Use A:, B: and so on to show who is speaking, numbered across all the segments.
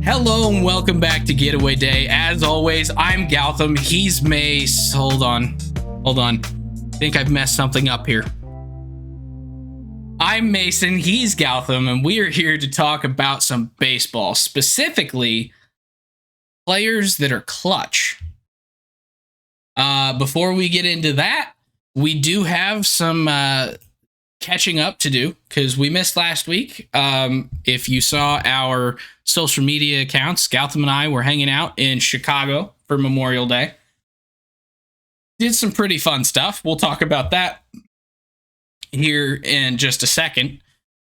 A: Hello and welcome back to Getaway Day. As always, I'm Gautam. He's Mace. Hold on. I think I've messed something up here. I'm Mason. He's Gautam, and we are here to talk about some baseball, specifically players that are clutch. Before we get into that, we do have some catching up to do because we missed last week. If you saw our social media accounts, Gautam and I were hanging out in Chicago for Memorial Day. Did some pretty fun stuff. We'll talk about that here in just a second.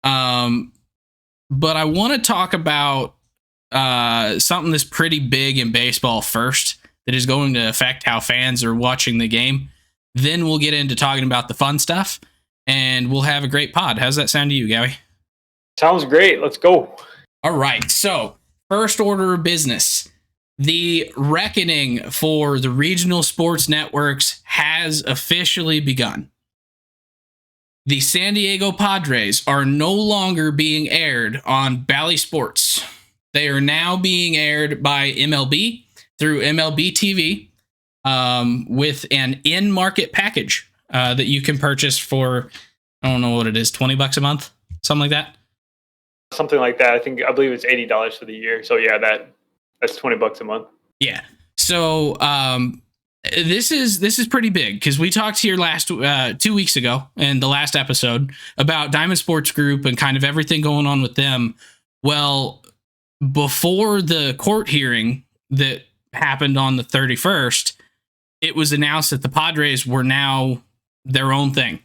A: But I want to talk about something that's pretty big in baseball first that is going to affect how fans are watching the game. Then we'll get into talking about the fun stuff. And we'll have a great pod. How's that sound to you, Gowie?
B: Sounds great. Let's go.
A: All right. So, first order of business. The reckoning for the regional sports networks has officially begun. The San Diego Padres are no longer being aired on Bally Sports. They are now being aired by MLB through MLB TV with an in-market package. That you can purchase for, I don't know what it is, $20 a month, something like that.
B: Something like that. I believe it's $80 for the year. So yeah, that's $20 a month.
A: Yeah. So this is pretty big because we talked here last 2 weeks ago in the last episode about Diamond Sports Group and kind of everything going on with them. Well, before the court hearing that happened on the 31st, it was announced that the Padres were now their own thing.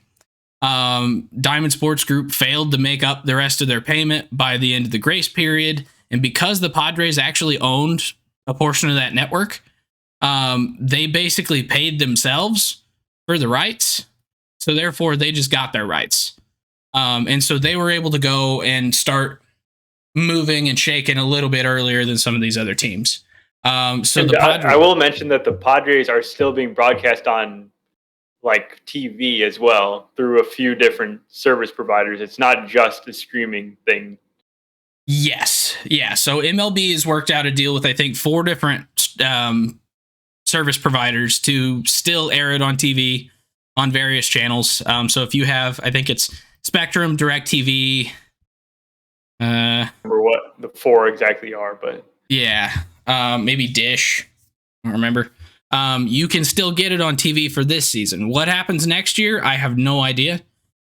A: Diamond Sports Group failed to make up the rest of their payment by the end of the grace period. And because the Padres actually owned a portion of that network, they basically paid themselves for the rights. So therefore, they just got their rights. And so they were able to go and start moving and shaking a little bit earlier than some of these other teams. I
B: will mention that the Padres are still being broadcast on like TV as well through a few different service providers. It's not just a streaming thing.
A: Yes. Yeah. So MLB has worked out a deal with, I think, 4 different service providers to still air it on TV on various channels. So if you have, I think it's Spectrum, DirecTV.
B: Remember what the 4 exactly are, but
A: yeah. Maybe Dish. I don't remember. You can still get it on TV for this season. What happens next year? I have no idea.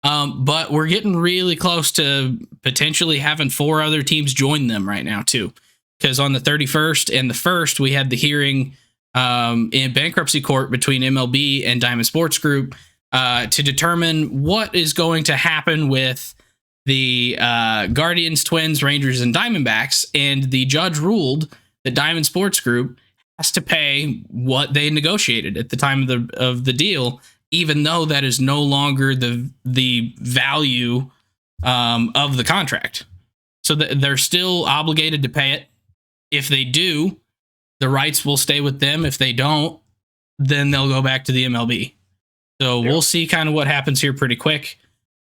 A: But we're getting really close to potentially having 4 other teams join them right now, too. Because on the 31st and the 1st, we had the hearing in bankruptcy court between MLB and Diamond Sports Group to determine what is going to happen with the Guardians, Twins, Rangers, and Diamondbacks. And the judge ruled that Diamond Sports Group has to pay what they negotiated at the time of the deal, even though that is no longer the value of the contract. So they're still obligated to pay it. If they do, the rights will stay with them. If they don't, then they'll go back to the MLB. So We'll see kind of what happens here pretty quick.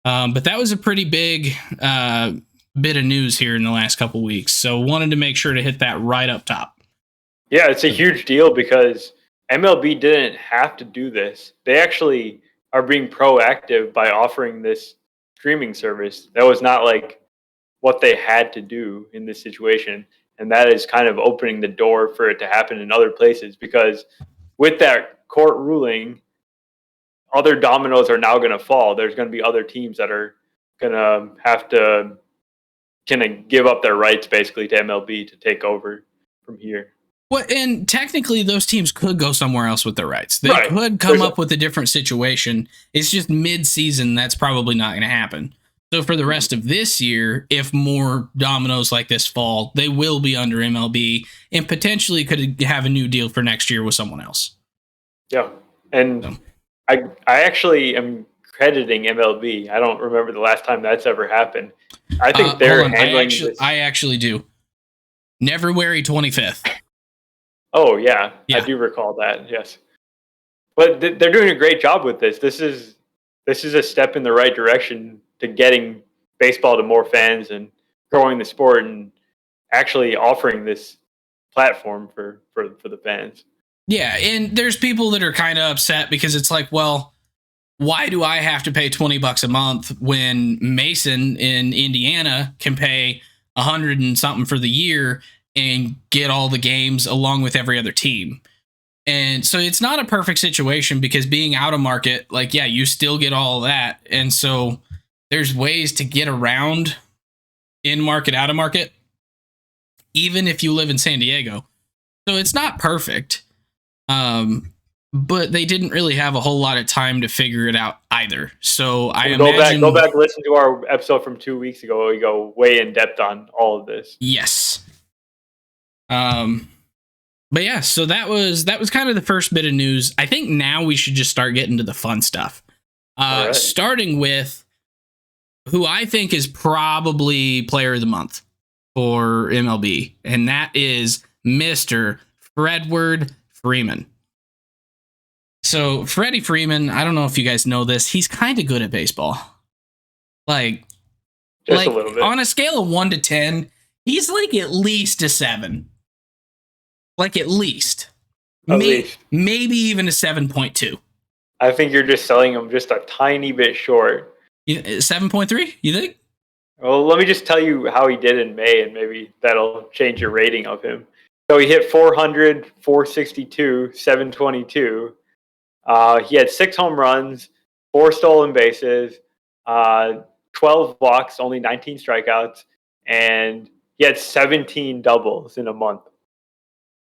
A: But that was a pretty big bit of news here in the last couple weeks. So wanted to make sure to hit that right up top.
B: Yeah, it's a huge deal because MLB didn't have to do this. They actually are being proactive by offering this streaming service. That was not like what they had to do in this situation. And that is kind of opening the door for it to happen in other places because with that court ruling, other dominoes are now going to fall. There's going to be other teams that are going to have to kind of give up their rights basically to MLB to take over from here.
A: Well, and technically, those teams could go somewhere else with their rights. They could come up with a different situation. It's just mid-season. That's probably not going to happen. So for the rest of this year, if more dominoes like this fall, they will be under MLB and potentially could have a new deal for next year with someone else.
B: Yeah, and so. I actually am crediting MLB. I don't remember the last time that's ever happened. I think they're handling this.
A: I actually do. February 25th.
B: Oh, yeah. I do recall that, yes. But they're doing a great job with this. This is a step in the right direction to getting baseball to more fans and growing the sport and actually offering this platform for the fans.
A: Yeah, and there's people that are kind of upset because it's like, well, why do I have to pay $20 a month when Mason in Indiana can pay 100 and something for the year and get all the games along with every other team? And so it's not a perfect situation because being out of market, like, yeah, you still get all of that. And so there's ways to get around in market, out of market, even if you live in San Diego. So it's not perfect. But they didn't really have a whole lot of time to figure it out either. So I imagine
B: go back, listen to our episode from 2 weeks ago where we go way in depth on all of this.
A: Yes. But yeah, so that was kind of the first bit of news. I think now we should just start getting to the fun stuff. Right. Starting with who I think is probably player of the month for MLB, and that is Mr. Fredward Freeman. So Freddie Freeman, I don't know if you guys know this, he's kind of good at baseball. Like
B: a little bit.
A: On a scale of 1 to 10, he's like at least a 7. Like at least. Maybe even a 7.2.
B: I think you're just selling him just a tiny bit short.
A: 7.3, you think?
B: Well, let me just tell you how he did in May, and maybe that'll change your rating of him. So he hit 400, 462, 722. He had 6 home runs, 4 stolen bases, 12 walks, only 19 strikeouts, and he had 17 doubles in a month.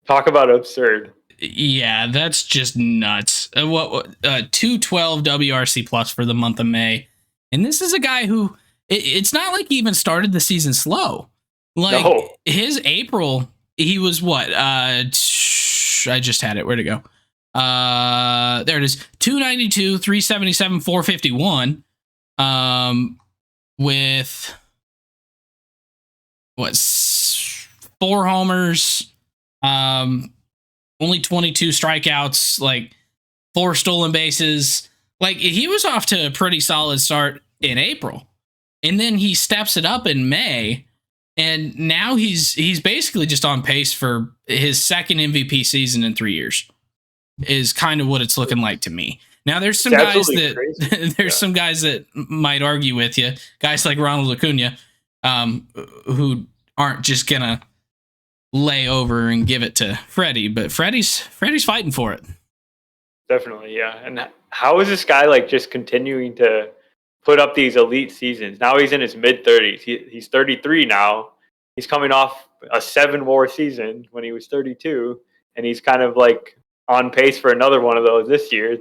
B: Talk about absurd.
A: Yeah, that's just nuts. 212 WRC plus for the month of May. And this is a guy who, it's not like he even started the season slow. Like, no. His April, he was what? I just had it. Where'd it go? There it is. 292, 377, 451. With what? 4 homers. Only 22 strikeouts, like 4 stolen bases. Like, he was off to a pretty solid start in April. And then he steps it up in May. And now he's basically just on pace for his second MVP season in 3 years. Is kind of what it's looking like to me. Now there's some guys that some guys that might argue with you, guys like Ronald Acuna, who aren't just gonna lay over and give it to Freddie, but Freddie's fighting for it.
B: Definitely, yeah. And how is this guy like just continuing to put up these elite seasons? Now he's in his mid-30s. He's 33 now. He's coming off a 7-WAR season when he was 32, and he's kind of like on pace for another one of those this year. I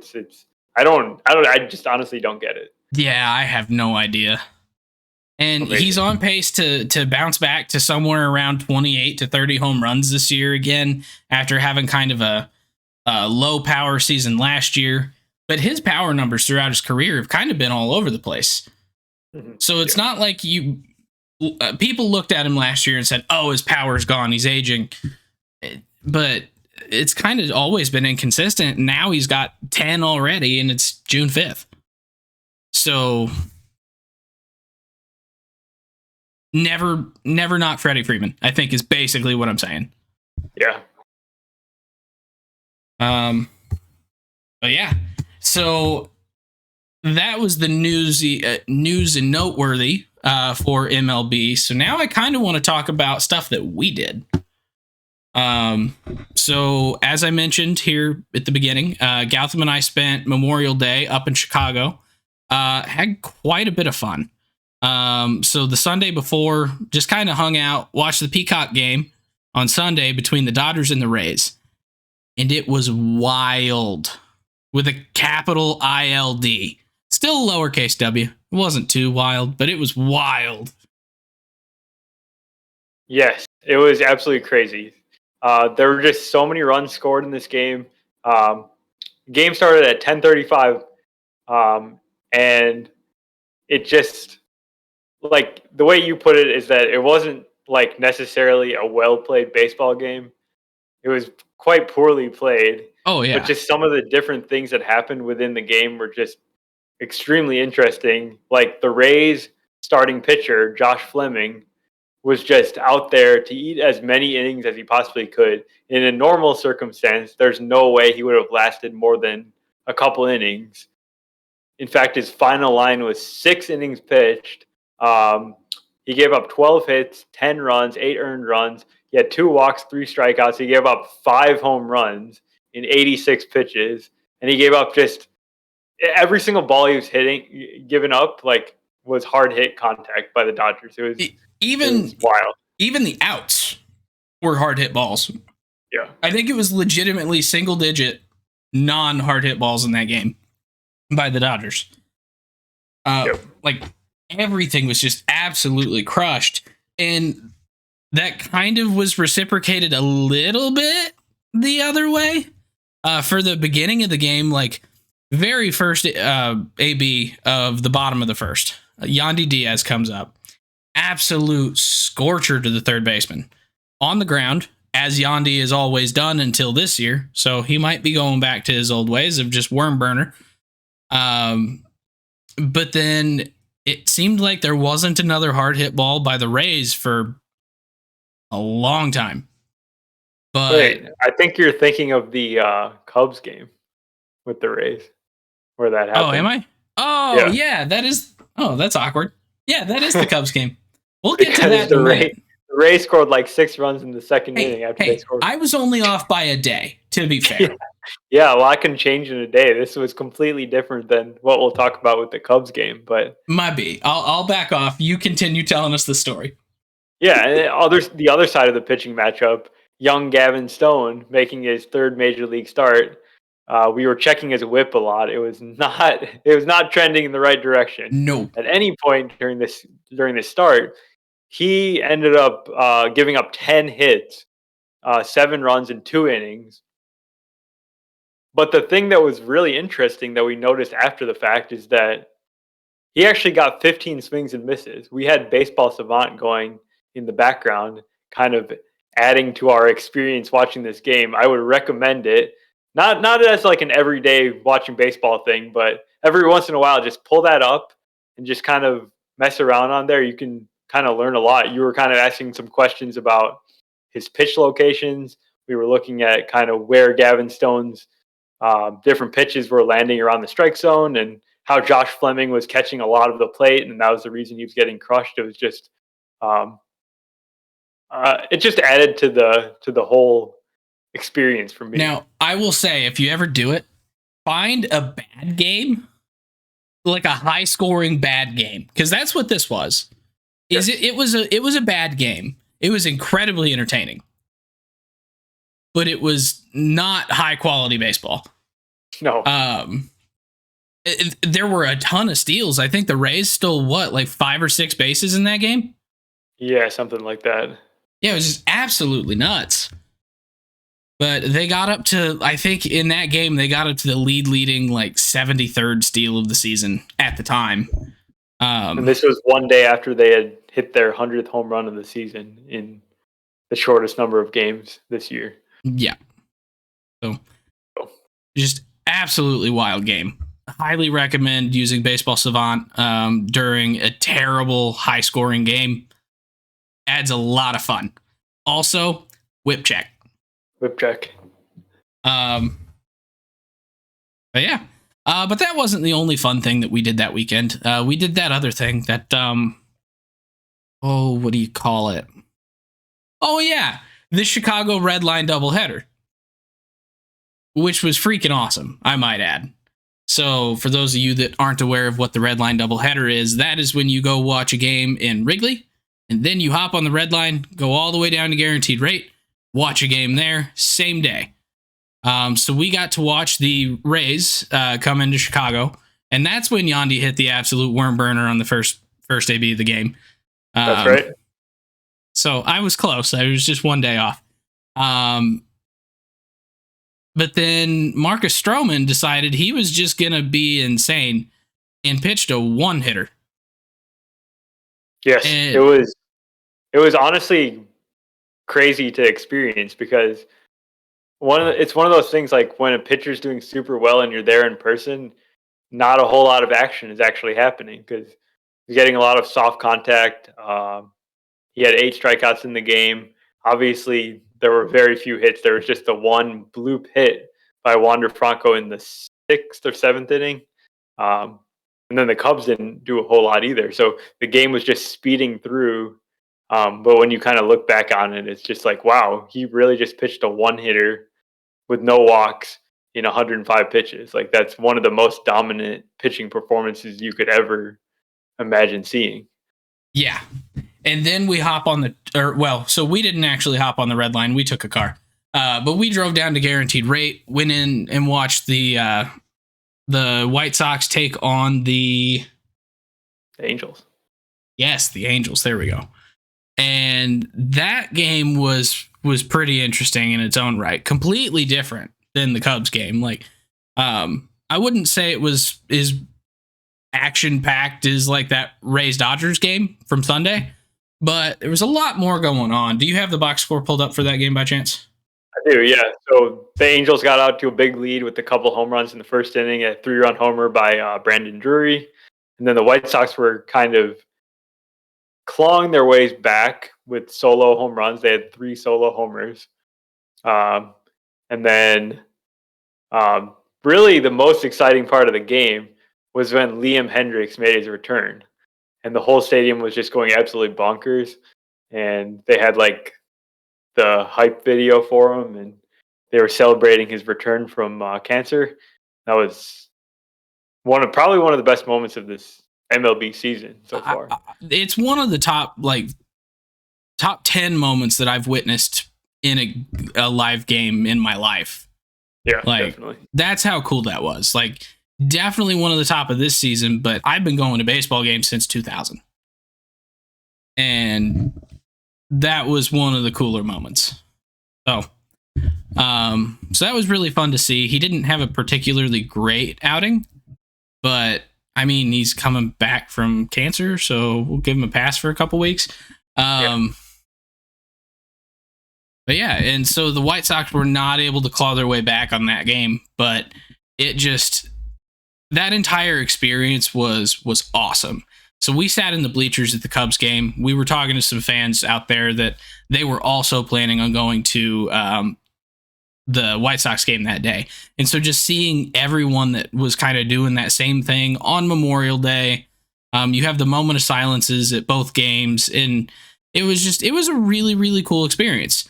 B: just honestly don't get it.
A: Yeah, I have no idea. And amazing. He's on pace to bounce back to somewhere around 28 to 30 home runs this year again, after having kind of a low power season last year. But his power numbers throughout his career have kind of been all over the place. Mm-hmm. So it's not like people looked at him last year and said, oh, his power's gone, he's aging. But it's kind of always been inconsistent. Now he's got 10 already, and it's June 5th. So never knock Freddie Freeman, I think, is basically what I'm saying.
B: Yeah.
A: But yeah. So that was the news and noteworthy for MLB. So now I kind of want to talk about stuff that we did. So as I mentioned here at the beginning, Gautam and I spent Memorial Day up in Chicago, had quite a bit of fun. So the Sunday before, just kind of hung out, watched the Peacock game on Sunday between the Dodgers and the Rays. And it was wild, with a capital ILD. Still lowercase w. It wasn't too wild, but it was wild.
B: Yes, it was absolutely crazy. There were just so many runs scored in this game. Game started at 10:35, and it just, like, the way you put it is that it wasn't like necessarily a well-played baseball game. It was quite poorly played.
A: Oh, yeah.
B: But just some of the different things that happened within the game were just extremely interesting. Like the Rays starting pitcher, Josh Fleming, was just out there to eat as many innings as he possibly could. In a normal circumstance, there's no way he would have lasted more than a couple innings. In fact, his final line was 6 innings pitched. He gave up 12 hits, 10 runs, 8 earned runs. He had 2 walks, 3 strikeouts. He gave up 5 home runs in 86 pitches, and he gave up just every single ball he was giving up, like, was hard hit contact by the Dodgers. It was wild.
A: Even the outs were hard hit balls.
B: Yeah,
A: I think it was legitimately single digit non hard hit balls in that game by the Dodgers. Like, everything was just absolutely crushed, and that kind of was reciprocated a little bit the other way. For the beginning of the game, like, very first AB of the bottom of the first, Yandy Diaz comes up, absolute scorcher to the third baseman on the ground, as Yandy has always done until this year. So he might be going back to his old ways of just worm burner. But then it seemed like there wasn't another hard hit ball by the Rays for a long time. But
B: wait, I think you're thinking of the Cubs game with the Rays, where that happened.
A: Oh, am I? Oh, yeah, that is. Oh, that's awkward. Yeah, that is the Cubs game. We'll get to that in a minute.
B: The Rays scored like 6 runs in the second inning after they scored.
A: I was only off by a day, to be fair.
B: Yeah, well, I can change in a day. This was completely different than what we'll talk about with the Cubs game, but
A: might be. I'll back off. You continue telling us the story.
B: Yeah, and the other side of the pitching matchup, young Gavin Stone making his 3rd major league start. We were checking his whip a lot. It was not trending in the right direction.
A: No.
B: At any point during this start, he ended up giving up 10 hits, 7 runs in 2 innings. But the thing that was really interesting that we noticed after the fact is that he actually got 15 swings and misses. We had Baseball Savant going in the background, kind of adding to our experience watching this game. I would recommend it. Not as like an everyday watching baseball thing, but every once in a while, just pull that up and just kind of mess around on there. You can kind of learn a lot. You were kind of asking some questions about his pitch locations. We were looking at kind of where Gavin Stone's different pitches were landing around the strike zone, and how Josh Fleming was catching a lot of the plate, and that was the reason he was getting crushed. It was just, it just added to the whole experience for me.
A: Now, I will say, if you ever do it, find a bad game, like a high scoring bad game, because that's what this was.
B: Yes.
A: It was a bad game. It was incredibly entertaining, but it was not high quality baseball.
B: No.
A: There were a ton of steals. I think the Rays stole like 5 or 6 bases in that game.
B: Yeah, something like that.
A: Yeah, it was just absolutely nuts. But they got up to, I think in that game, they got up to the leading like 73rd steal of the season at the time.
B: And this was one day after they had hit their 100th home run of the season in the shortest number of games this year.
A: Yeah. So, just absolutely wild game. Highly recommend using Baseball Savant during a terrible high-scoring game. Adds a lot of fun. Also, whip check.
B: Whip check.
A: But yeah. But that wasn't the only fun thing that we did that weekend. We did that other thing that, what do you call it? Oh, yeah. The Chicago Red Line doubleheader, which was freaking awesome, I might add. So for those of you that aren't aware of what the Red Line doubleheader is, that is when you go watch a game in Wrigley, and then you hop on the Red Line, go all the way down to Guaranteed Rate, watch a game there, same day. So we got to watch the Rays come into Chicago, and that's when Yandy hit the absolute worm burner on the first AB of the game.
B: That's right.
A: So I was close. I was just one day off. But then Marcus Stroman decided he was just going to be insane and pitched a one-hitter.
B: Yes, it was honestly crazy to experience, because it's one of those things, like when a pitcher's doing super well and you're there in person, not a whole lot of action is actually happening because he's getting a lot of soft contact. He had 8 strikeouts in the game. Obviously, there were very few hits. There was just the one bloop hit by Wander Franco in the 6th or 7th inning. And then the Cubs didn't do a whole lot either. So the game was just speeding through. But when you kind of look back on it, it's just like, wow, he really just pitched a one-hitter with no walks in 105 pitches. Like, that's one of the most dominant pitching performances you could ever imagine seeing.
A: Yeah. And then we hop on so we didn't actually hop on the red line. We took a car. But we drove down to Guaranteed Rate, went in and watched the White Sox take on the
B: Angels.
A: Yes, the Angels. There we go. And that game was pretty interesting in its own right. Completely different than the Cubs game. Like, I wouldn't say it was as action-packed as like that Rays-Dodgers game from Sunday, but there was a lot more going on. Do you have the box score pulled up for that game by chance?
B: I do, yeah. So the Angels got out to a big lead with a couple home runs in the first inning, a 3-run homer by Brandon Drury. And then the White Sox were kind of clawing their ways back with solo home runs. They had 3 solo homers. And then really the most exciting part of the game was when Liam Hendricks made his return. And the whole stadium was just going absolutely bonkers. And they had like the hype video for him, and they were celebrating his return from cancer. That was probably one of the best moments of this MLB season so far.
A: It's one of the top 10 moments that I've witnessed in a live game in my life.
B: Yeah, definitely.
A: That's how cool that was. Like, definitely one of the top of this season, but I've been going to baseball games since 2000. And that was one of the cooler moments. So that was really fun to see. He didn't have a particularly great outing, but I mean, he's coming back from cancer, so we'll give him a pass for a couple weeks. But yeah, and so the White Sox were not able to claw their way back on that game, but that entire experience was awesome. So we sat in the bleachers at the Cubs game. We were talking to some fans out there that they were also planning on going to the White Sox game that day. And so just seeing everyone that was kind of doing that same thing on Memorial Day, you have the moment of silences at both games. And it was a really, really cool experience.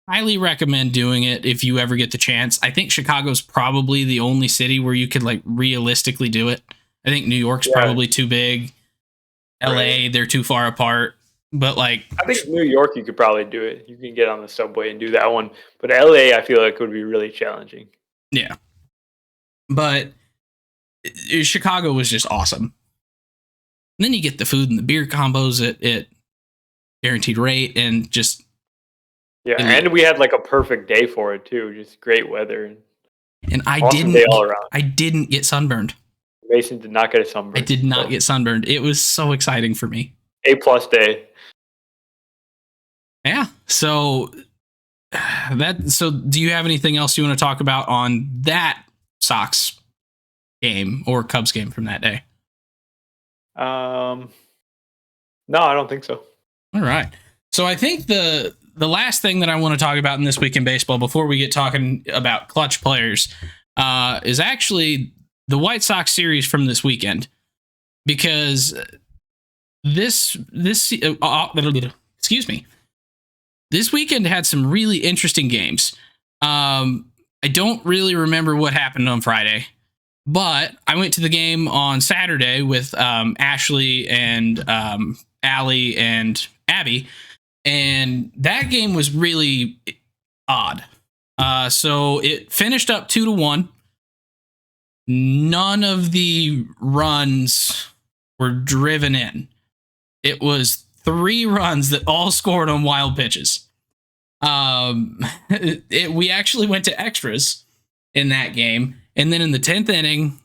A: Highly recommend doing it if you ever get the chance. I think Chicago's probably the only city where you could like realistically do it. I think New York's probably too big. LA, they're too far apart. But like,
B: I think New York, you could probably do it. You can get on the subway and do that one. But LA, I feel like would be really challenging.
A: Yeah. But Chicago was just awesome. And then you get the food and the beer combos at Guaranteed Rate and just.
B: Yeah, and we had like a perfect day for it too. Just great weather.
A: And I
B: awesome day all around.
A: I didn't get sunburned.
B: Mason did not get a sunburn.
A: I did not get sunburned. It was so exciting for me.
B: A+ day.
A: Yeah. So do you have anything else you want to talk about on that Sox game or Cubs game from that day?
B: No, I don't think so.
A: All right. So I think the last thing that I want to talk about in This Week in Baseball before we get talking about clutch players is actually the White Sox series from this weekend, because this weekend had some really interesting games. I don't really remember what happened on Friday, but I went to the game on Saturday with Ashley and Allie and Abby, and that game was really odd. So it finished up 2-1. None of the runs were driven in. It was 3 runs that all scored on wild pitches. We actually went to extras in that game. And then in the 10th inning,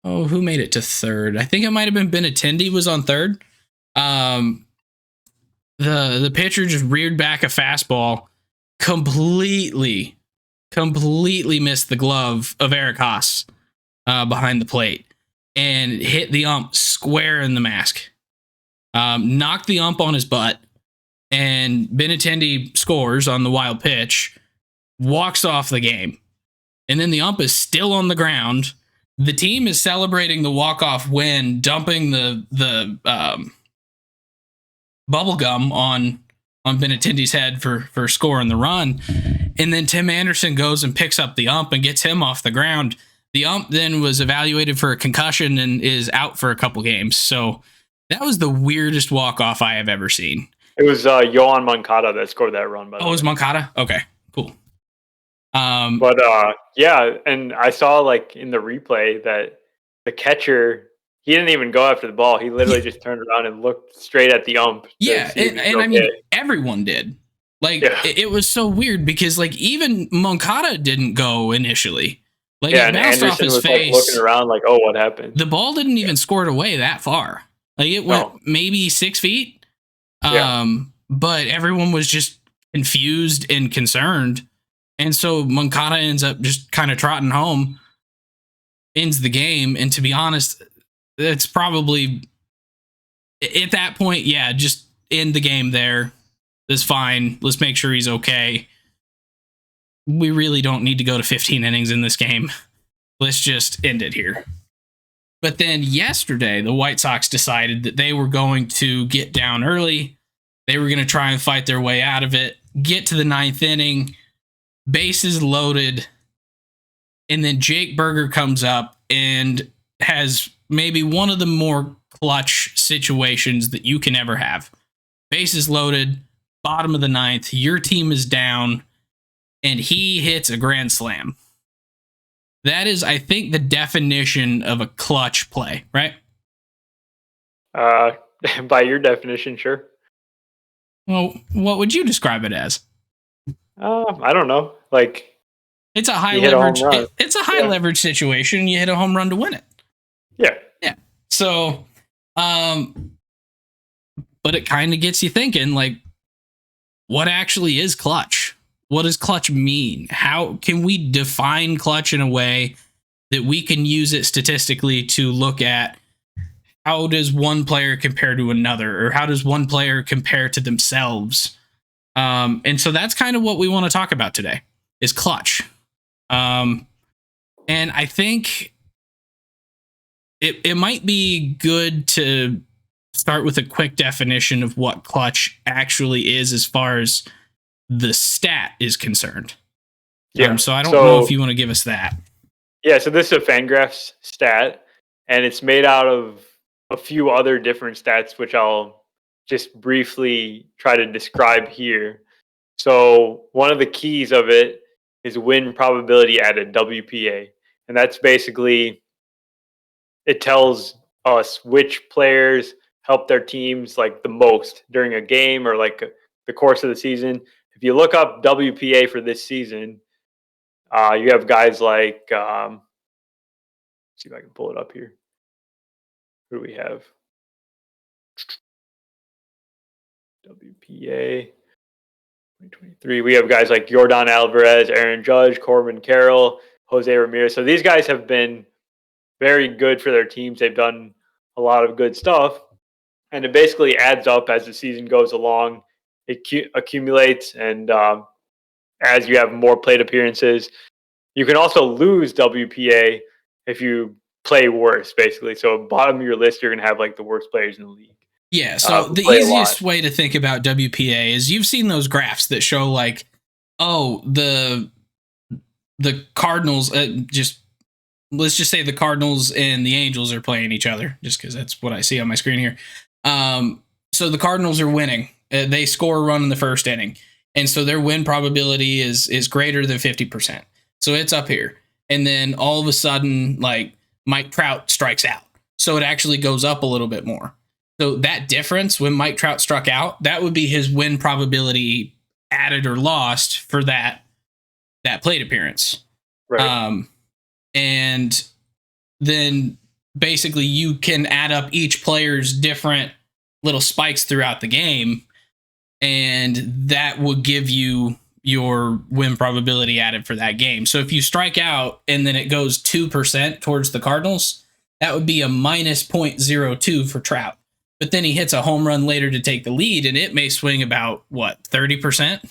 A: who made it to third? I think it might have been Benintendi was on third. The pitcher just reared back a fastball, completely missed the glove of Eric Haas behind the plate and hit the ump square in the mask. knocked the ump on his butt, and Benintendi scores on the wild pitch, walks off the game. And then the ump is still on the ground. The team is celebrating the walk-off win, dumping the bubble gum on Benintendi's head for scoring the run. And then Tim Anderson goes and picks up the ump and gets him off the ground. The ump then was evaluated for a concussion and is out for a couple games. So that was the weirdest walk-off I have ever seen.
B: It was Yohan Moncada that scored that run. By the way.
A: It was Moncada? Okay, cool.
B: But yeah, and I saw like in the replay that the catcher, he didn't even go after the ball. He literally just turned around and looked straight at the ump.
A: Yeah, and okay. I mean, everyone did. Like, it was so weird because like even Moncada didn't go initially. Like, it bounced off his face.
B: Like, looking around like, oh, what happened?
A: The ball didn't even squirt away that far. Like, it went maybe 6 feet. But everyone was just confused and concerned. And so Moncada ends up just kind of trotting home, ends the game. And to be honest, it's probably at that point, just end the game there. It's fine. Let's make sure he's okay. We really don't need to go to 15 innings in this game. Let's just end it here. But then yesterday, the White Sox decided that they were going to get down early. They were going to try and fight their way out of it, get to the 9th inning, bases loaded, and then Jake Burger comes up and has maybe one of the more clutch situations that you can ever have. Bases loaded, bottom of the 9th, your team is down, and he hits a grand slam. That is, I think, the definition of a clutch play, right?
B: By your definition, sure.
A: Well, what would you describe it as?
B: I don't know. Like,
A: it's a high leverage. It's a high leverage situation. You hit a home run to win it. Yeah. So, but it kind of gets you thinking, like, what actually is clutch? What does clutch mean? How can we define clutch in a way that we can use it statistically to look at how does one player compare to another, or how does one player compare to themselves? And so that's kind of what we want to talk about today is clutch. And I think it might be good to start with a quick definition of what clutch actually is as far as the stat is concerned. So I don't know if you want to give us that.
B: Yeah, so this is a Fangraphs stat, and it's made out of a few other different stats, which I'll just briefly try to describe here. So one of the keys of it is win probability added, WPA. And that's basically, it tells us which players help their teams like the most during a game or like the course of the season. If you look up WPA for this season, you have guys like, let's see if I can pull it up here. Who do we have? WPA 2023. We have guys like Yordan Alvarez, Aaron Judge, Corbin Carroll, Jose Ramirez. So these guys have been very good for their teams. They've done a lot of good stuff. And it basically adds up as the season goes along. It accumulates, and as you have more plate appearances, you can also lose WPA if you play worse, basically. So bottom of your list, you're going to have like the worst players in the league.
A: Yeah, so the easiest way to think about WPA is you've seen those graphs that show like, oh, the Cardinals, let's just say the Cardinals and the Angels are playing each other, just because that's what I see on my screen here. So the Cardinals are winning. They score a run in the first inning, and so their win probability is greater than 50%. So it's up here. And then all of a sudden, like, Mike Trout strikes out. So it actually goes up a little bit more. So that difference when Mike Trout struck out, that would be his win probability added or lost for that plate appearance.
B: Right.
A: And then basically you can add up each player's different little spikes throughout the game, and that will give you your win probability added for that game. So if you strike out and then it goes 2% towards the Cardinals, that would be a minus 0.02 for Trout. but then he hits a home run later to take the lead, and it may swing about, what, 30%?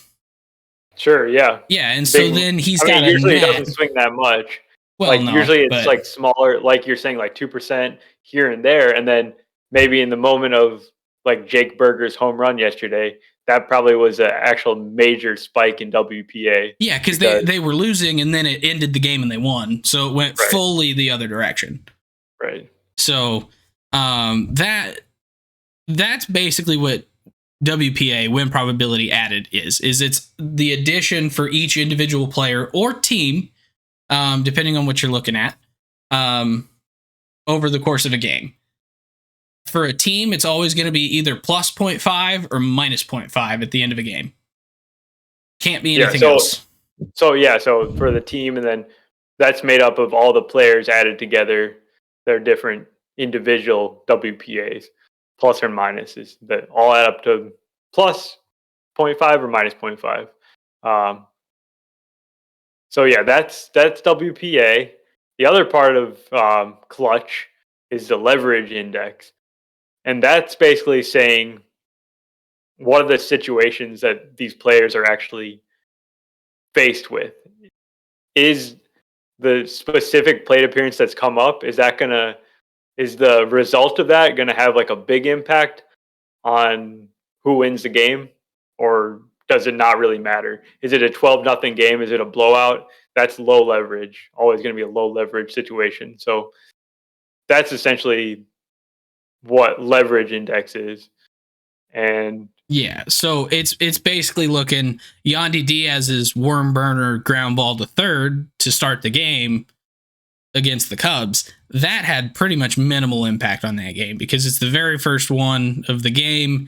B: Sure, yeah.
A: Yeah, and so then he's got a
B: usually it
A: net.
B: doesn't swing that much.
A: Well,
B: Like,
A: no,
B: usually it's
A: but
B: like smaller, like you're saying, like 2% here and there, and then maybe in the moment of like Jake Berger's home run yesterday, that probably was an actual major spike in WPA.
A: yeah, because they were losing, and then it ended the game and they won, so it went
B: Right.
A: fully the other direction.
B: Right.
A: So that's basically what WPA, win probability added, is it's the addition for each individual player or team, depending on what you're looking at, over the course of a game. For a team, it's always going to be either plus 0.5 or minus 0.5 at the end of a game. Can't be anything else.
B: So for the team, and then that's made up of all the players added together, their different individual WPAs, plus or minuses, that all add up to plus 0.5 or minus 0.5. So yeah, that's WPA. The other part of clutch is the leverage index. And that's basically saying what are the situations that these players are actually faced with. Is the specific plate appearance that's come up, is the result of that going to have like a big impact on who wins the game, or does it not really matter? Is it a 12-0 game? Is it a blowout? That's low leverage, always going to be a low leverage situation. So that's essentially what leverage index is. And
A: yeah, so it's basically looking Yandy Diaz's worm burner ground ball to third to start the game against the Cubs. That had pretty much minimal impact on that game because it's the very first one of the game.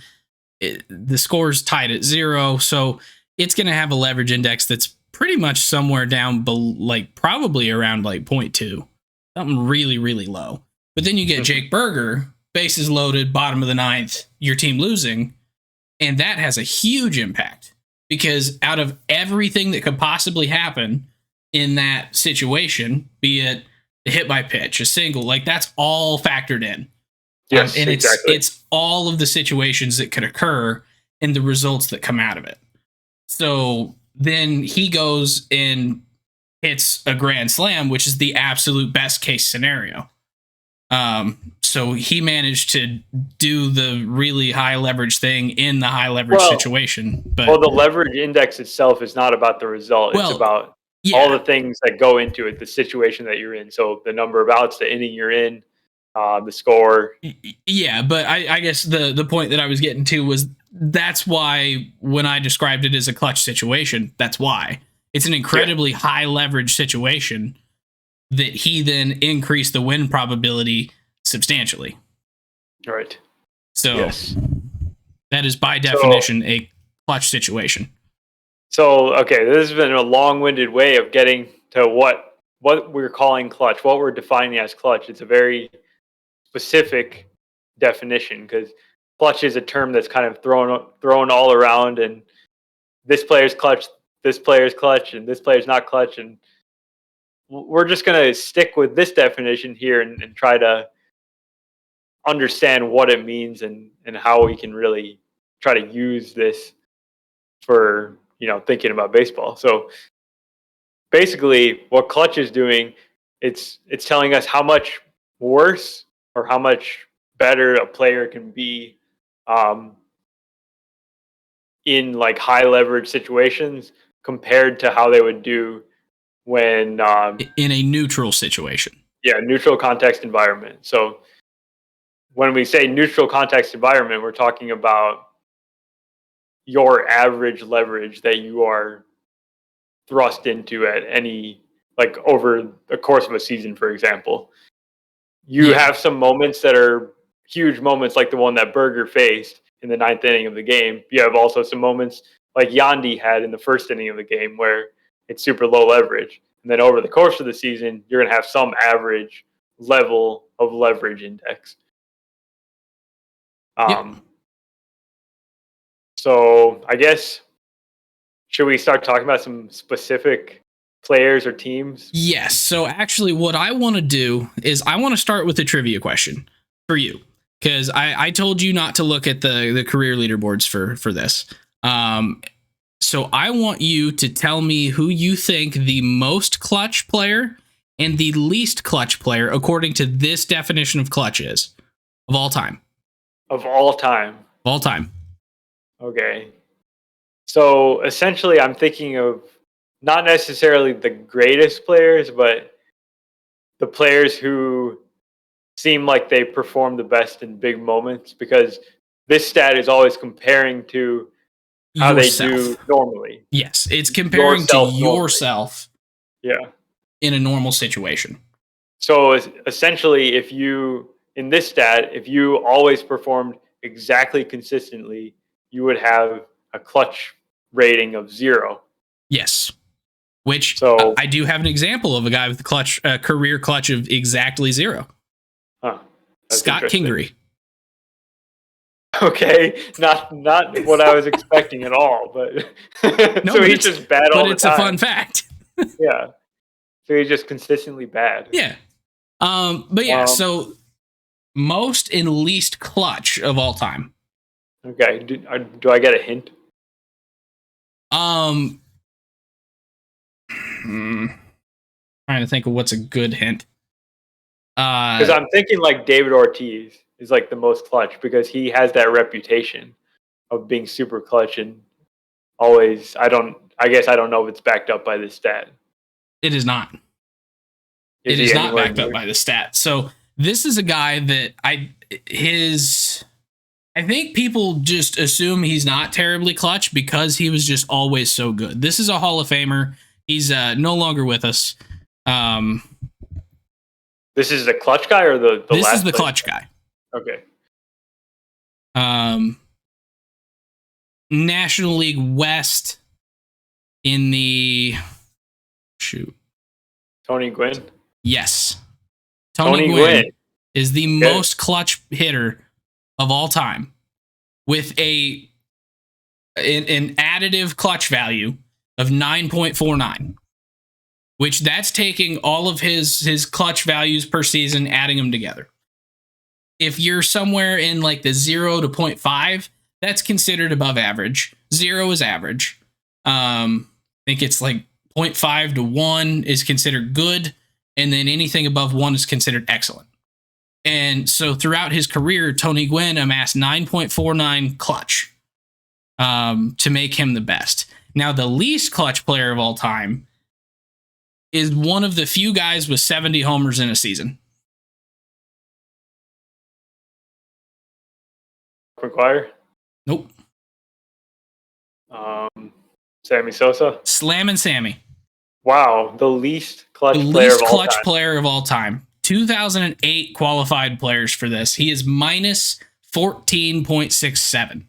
A: The score's tied at 0, so it's going to have a leverage index that's pretty much somewhere down, like probably around like 0.2, something really, really low. But then you get Jake Berger, bases loaded, bottom of the ninth, your team losing, and that has a huge impact because out of everything that could possibly happen in that situation, be it a hit by pitch, a single, like that's all factored in.
B: Yes,
A: and
B: exactly.
A: it's all of the situations that could occur and the results that come out of it. So then he goes and hits a grand slam, which is the absolute best case scenario. So he managed to do the really high leverage thing in the high leverage situation. But
B: the leverage index itself is not about the result. It's about all the things that go into it, the situation that you're in. So the number of outs, the inning you're in, the score.
A: Yeah, but I guess the point that I was getting to was that's why when I described it as a clutch situation, that's why. It's an incredibly high leverage situation that he then increased the win probability substantially.
B: Right.
A: So that is by definition a clutch situation.
B: So, okay, this has been a long-winded way of getting to what we're calling clutch, what we're defining as clutch. It's a very specific definition because clutch is a term that's kind of thrown all around, and this player's clutch, this player's clutch, and this player's not clutch. And we're just going to stick with this definition here and try to understand what it means and how we can really try to use this for, thinking about baseball. So basically what clutch is doing, it's telling us how much worse or how much better a player can be in like high leverage situations compared to how they would do when
A: in a neutral situation.
B: Yeah, neutral context environment. So when we say neutral context environment, we're talking about your average leverage that you are thrust into at any, like over the course of a season, for example. You have some moments that are huge moments like the one that Berger faced in the 9th inning of the game. You have also some moments like Yandy had in the 1st inning of the game where it's super low leverage. And then over the course of the season, you're going to have some average level of leverage index. So I guess, should we start talking about some specific players or teams?
A: Yes. So actually what I want to do is I want to start with a trivia question for you. because I told you not to look at the career leaderboards for this. So I want you to tell me who you think the most clutch player and the least clutch player, according to this definition of clutch, is of all time.
B: Of all time.
A: Of all time.
B: Okay. So essentially, I'm thinking of not necessarily the greatest players, but the players who seem like they perform the best in big moments, because this stat is always comparing to how
A: Yourself.
B: they do normally.
A: Yes, it's comparing
B: Yourself
A: to yourself
B: Yeah.
A: in a normal situation.
B: So essentially, if you, in this stat, if you always performed exactly consistently, you would have a clutch rating of 0.
A: Yes. Which
B: So
A: I do have an example of a guy with a clutch, career clutch of exactly 0. Scott Kingery.
B: Okay, not what I was expecting at all, but
A: No,
B: so
A: but
B: he's just bad all the time.
A: But it's a fun fact.
B: Yeah, so he's just consistently bad.
A: Yeah. But yeah, so most and least clutch of all time.
B: Okay, do I get a hint?
A: Trying to think of what's a good hint.
B: Because I'm thinking like David Ortiz is like the most clutch, because he has that reputation of being super clutch and always. I guess I don't know if it's backed up by this stat.
A: It is not. It is not backed up by the stat. So this is a guy that I think people just assume he's not terribly clutch because he was just always so good. This is a Hall of Famer. He's no longer with us.
B: This is the clutch guy, or the
A: this
B: last
A: is the
B: place?
A: clutch guy.
B: Okay.
A: National League West in the
B: Tony Gwynn.
A: Yes. Tony Gwynn is the most clutch hitter of all time, with an additive clutch value of 9.49, which that's taking all of his clutch values per season, adding them together. If you're somewhere in like the 0 to 0.5, that's considered above average. 0 is average. I think it's like 0.5 to 1 is considered good, and then anything above 1 is considered excellent. And so throughout his career, Tony Gwynn amassed 9.49 clutch to make him the best. Now, the least clutch player of all time is one of the few guys with 70 homers in a season.
B: McGuire?
A: Nope.
B: Sammy Sosa?
A: Slammin' Sammy.
B: Wow, the least clutch
A: player of all time. 2008 qualified players for this. He is minus 14.67.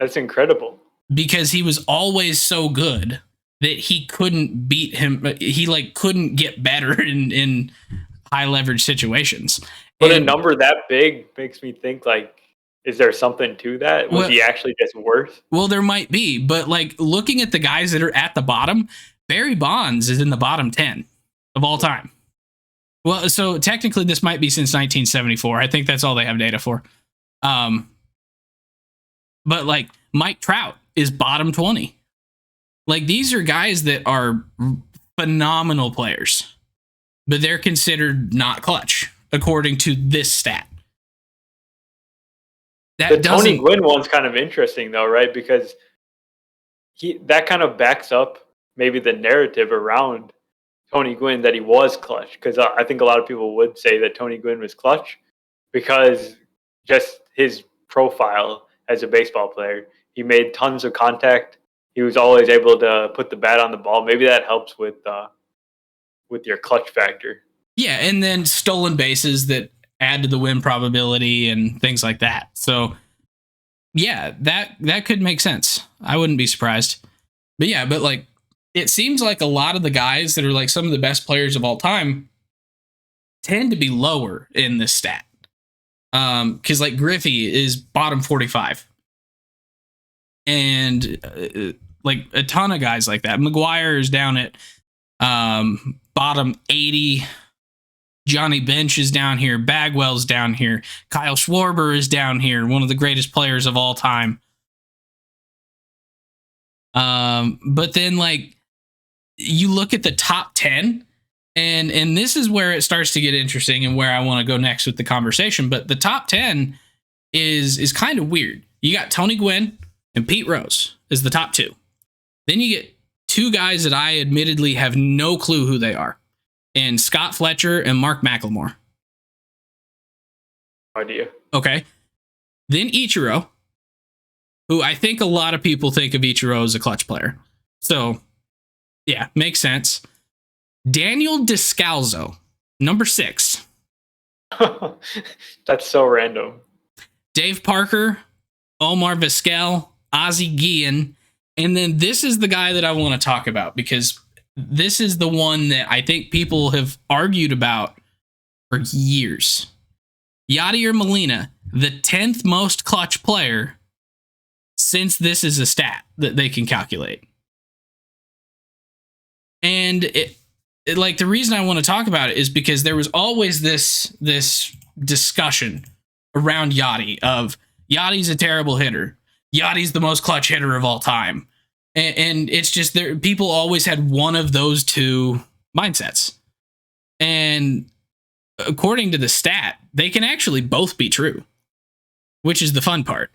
B: That's incredible.
A: Because he was always so good that he couldn't beat him. He like couldn't get better in high leverage situations.
B: But a number that big makes me think, like, is there something to that? Was he actually just worse?
A: Well, there might be, but like looking at the guys that are at the bottom, Barry Bonds is in the bottom 10 of all time. Well, so technically this might be since 1974. I think that's all they have data for. But like Mike Trout is bottom 20. Like these are guys that are phenomenal players, but they're considered not clutch according to this stat.
B: The Tony Gwynn one's kind of interesting though, right? Because that kind of backs up maybe the narrative around Tony Gwynn that he was clutch. Because I think a lot of people would say that Tony Gwynn was clutch because just his profile as a baseball player. He made tons of contact. He was always able to put the bat on the ball. Maybe that helps with your clutch factor.
A: Yeah, and then stolen bases that add to the win probability and things like that. So yeah, that could make sense. I wouldn't be surprised. But yeah, but like it seems like a lot of the guys that are like some of the best players of all time tend to be lower in this stat. Because like Griffey is bottom 45. And like a ton of guys like that. McGuire is down at bottom 80. Johnny Bench is down here. Bagwell's down here. Kyle Schwarber is down here. One of the greatest players of all time. But then like you look at the top 10 and this is where it starts to get interesting and where I want to go next with the conversation. But the top 10 is kind of weird. You got Tony Gwynn and Pete Rose as the top 2. Then you get 2 guys that I admittedly have no clue who they are. And Scott Fletcher and Mark McLemore.
B: Idea.
A: Okay. Then Ichiro, who I think a lot of people think of Ichiro as a clutch player. So, yeah, makes sense. Daniel Descalzo, number 6.
B: That's so random.
A: Dave Parker, Omar Vizquel, Ozzie Guillen, and then this is the guy that I want to talk about because this is the one that I think people have argued about for years. Yadier Molina, the 10th most clutch player since this is a stat that they can calculate. And it like the reason I want to talk about it is because there was always this discussion around Yadi of Yadi's a terrible hitter. Yadi's the most clutch hitter of all time. And it's just there. People always had one of those two mindsets. And according to the stat, they can actually both be true, which is the fun part.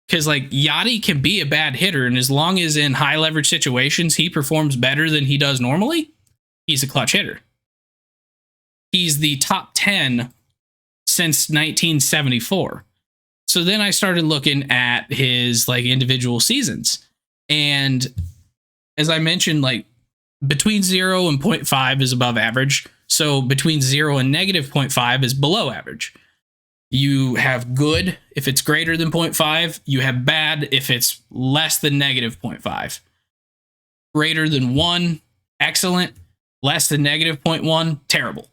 A: Because like Yadi can be a bad hitter, and as long as in high leverage situations he performs better than he does normally, he's a clutch hitter. He's the top 10 since 1974. So then I started looking at his like individual seasons. And as I mentioned, like between 0 and 0.5 is above average. So between 0 and negative 0.5 is below average. You have good if it's greater than 0.5. You have bad if it's less than negative 0.5. Greater than 1, excellent. Less than negative 0.1, terrible.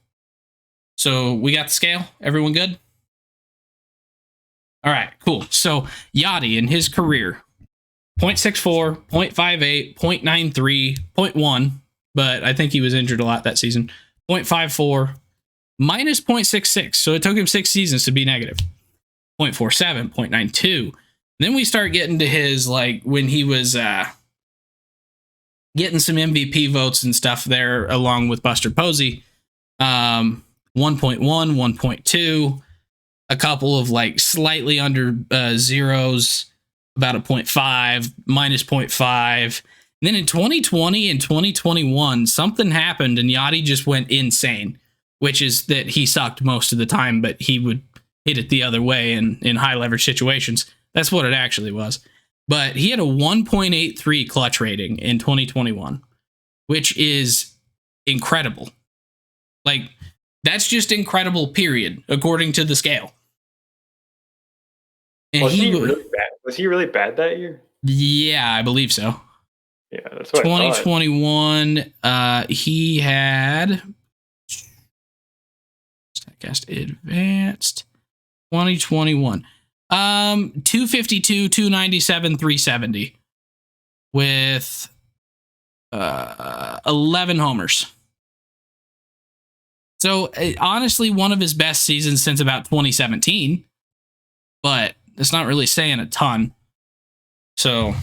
A: So we got the scale. Everyone good? All right, cool. So Yadi in his career, 0.64, 0.58, 0.93, 0.1, but I think he was injured a lot that season. 0.54, minus 0.66. So it took him 6 seasons to be negative. 0.47, 0.92. Then we start getting to his, like, when he was getting some MVP votes and stuff there, along with Buster Posey. 1.1, 1.2, a couple of, like, slightly under zeros, about a 0.5, minus 0.5. And then in 2020 and 2021, something happened and Yadi just went insane, which is that he sucked most of the time, but he would hit it the other way in high leverage situations. That's what it actually was. But he had a 1.83 clutch rating in 2021, which is incredible. Like, that's just incredible, period, according to the scale. And
B: was he really bad? Was he really bad that year?
A: Yeah, I believe so.
B: Yeah, that's what
A: 2021, he had Statcast Advanced 2021. 252, 297, 370 with 11 homers. So honestly, one of his best seasons since about 2017, but it's not really saying a ton. So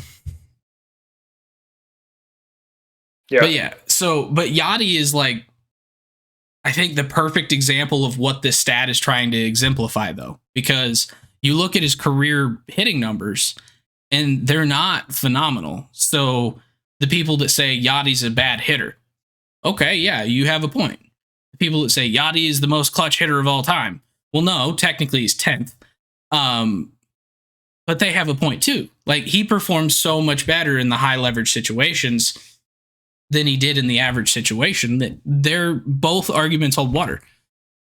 A: yeah. But Yadi is like, I think the perfect example of what this stat is trying to exemplify, though, because you look at his career hitting numbers and they're not phenomenal. So the people that say Yadi's a bad hitter, okay, yeah, you have a point. The people that say Yadi is the most clutch hitter of all time, well, no, technically he's 10th. But they have a point too. Like, he performs so much better in the high leverage situations than he did in the average situation that they're both arguments hold water.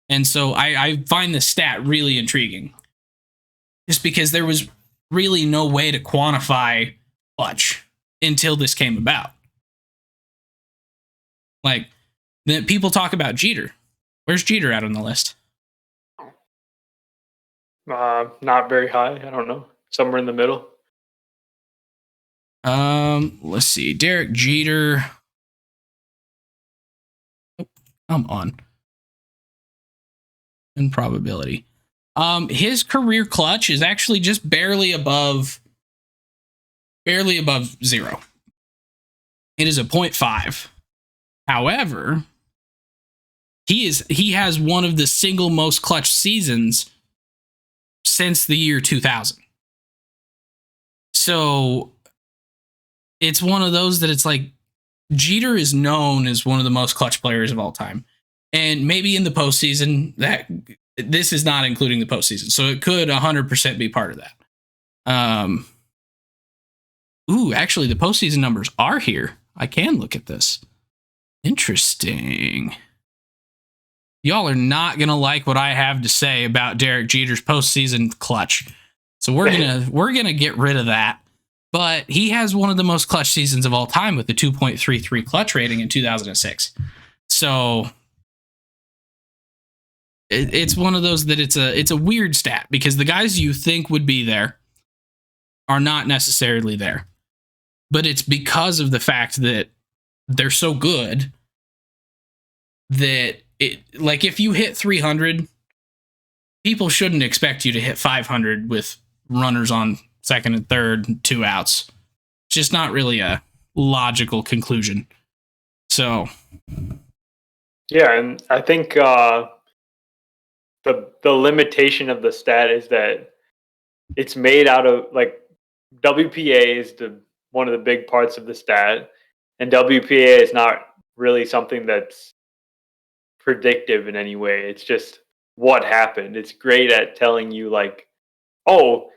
A: And so I find this stat really intriguing, just because there was really no way to quantify clutch until this came about. Like, the people talk about Jeter. Where's Jeter at on the list?
B: Not very high. I don't know. Somewhere in the middle.
A: Let's see. Derek Jeter. Oh, come on. in probability. His career clutch is actually just barely above 0. It is a 0.5. However, he has one of the single most clutch seasons since the year 2000. So it's one of those that it's like Jeter is known as one of the most clutch players of all time. And maybe in the postseason, that this is not including the postseason. So it could 100% be part of that. Actually, the postseason numbers are here. I can look at this. Interesting. Y'all are not going to like what I have to say about Derek Jeter's postseason clutch. So we're going to get rid of that. But he has one of the most clutch seasons of all time with the 2.33 clutch rating in 2006. So it's one of those that it's a weird stat because the guys you think would be there are not necessarily there. But it's because of the fact that they're so good that like if you hit 300, people shouldn't expect you to hit 500 with runners on second and third, 2 outs. Just not really a logical conclusion. So,
B: yeah, and I think the limitation of the stat is that it's made out of like WPA is one of the big parts of the stat, and WPA is not really something that's predictive in any way. It's just what happened. It's great at telling you like, oh,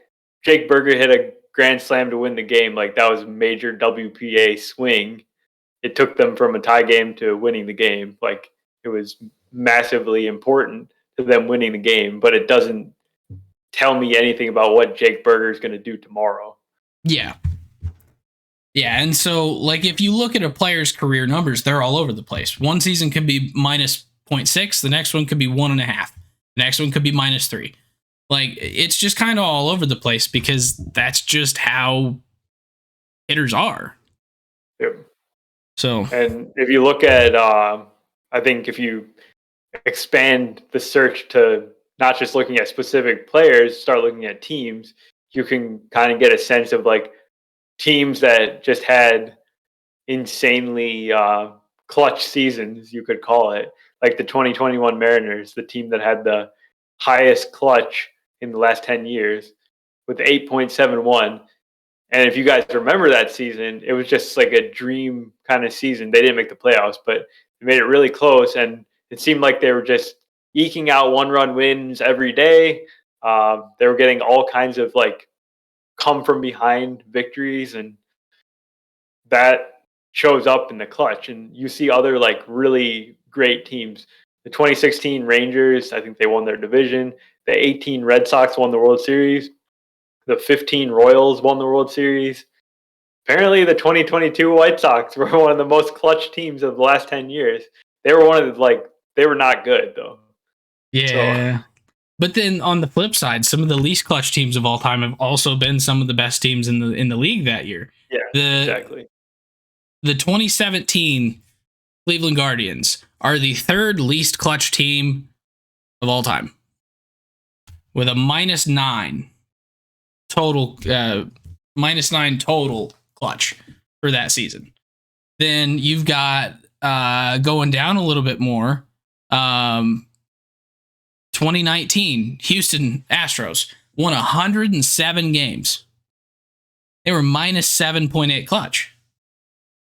B: Jake Berger hit a grand slam to win the game. Like that was a major WPA swing. It took them from a tie game to winning the game. Like it was massively important to them winning the game, but it doesn't tell me anything about what Jake Berger is going to do tomorrow.
A: Yeah. Yeah, and so like if you look at a player's career numbers, they're all over the place. One season could be minus 0.6, the next one could be 1.5, the next one could be minus 3. Like it's just kind of all over the place because that's just how hitters are.
B: Yep.
A: So,
B: and if you look at, I think if you expand the search to not just looking at specific players, start looking at teams, you can kind of get a sense of like teams that just had insanely clutch seasons, you could call it, like the 2021 Mariners, the team that had the highest clutch in the last 10 years with 8.71. And if you guys remember that season, it was just like a dream kind of season. They didn't make the playoffs, but they made it really close. And it seemed like they were just eking out 1-run wins every day. They were getting all kinds of like come from behind victories, and that shows up in the clutch. And you see other like really great teams. The 2016 Rangers, I think they won their division. The 18 Red Sox won the World Series. The 15 Royals won the World Series. Apparently, the 2022 White Sox were one of the most clutch teams of the last 10 years. They were one of the, like, they were not good, though.
A: Yeah. So. But then on the flip side, some of the least clutch teams of all time have also been some of the best teams in the league that year.
B: Yeah, exactly.
A: The 2017 Cleveland Guardians are the third least clutch team of all time with a -9 total, -9 total clutch for that season. Then you've got going down a little bit more. 2019 Houston Astros won 107 games. They were -7.8 clutch.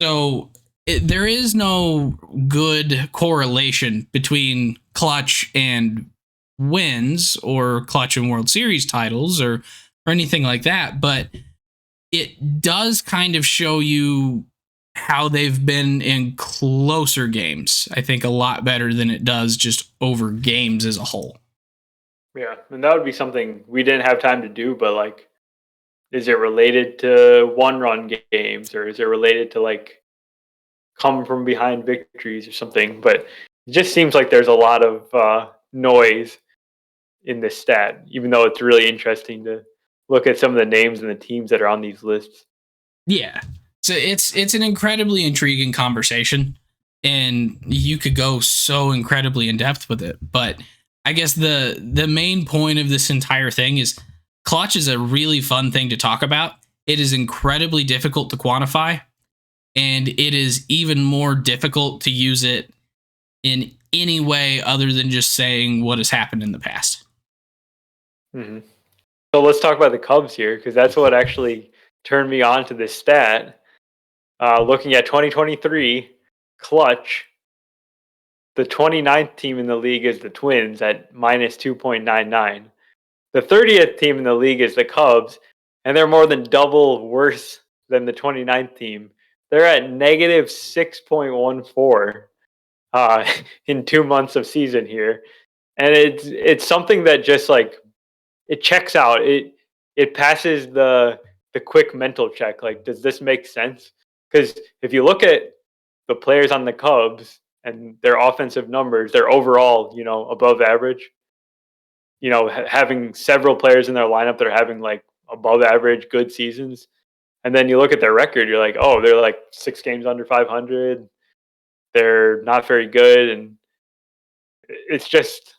A: So there is no good correlation between clutch and wins or clutch and World Series titles or anything like that, but it does kind of show you how they've been in closer games, I think, a lot better than it does just over games as a whole.
B: Yeah, and that would be something we didn't have time to do, but like, is it related to 1-run games, or is it related to like come from behind victories or something? But it just seems like there's a lot of noise in this stat, even though it's really interesting to look at some of the names and the teams that are on these lists.
A: Yeah. So it's an incredibly intriguing conversation, and you could go so incredibly in depth with it. But I guess the main point of this entire thing is clutch is a really fun thing to talk about. It is incredibly difficult to quantify, and it is even more difficult to use it in any way other than just saying what has happened in the past.
B: Mm-hmm. So let's talk about the Cubs here, because that's what actually turned me on to this stat. Looking at 2023 clutch, the 29th team in the league is the Twins at minus 2.99. The 30th team in the league is the Cubs, and they're more than double worse than the 29th team. They're at negative 6.14 in 2 months of season here. And it's something that just like it checks out. It passes the quick mental check. Like, does this make sense? Because if you look at the players on the Cubs and their offensive numbers, they're overall, above average. Having several players in their lineup that are having like above average good seasons. And then you look at their record, you're like, oh, they're like 6 games under 500. They're not very good. And it's just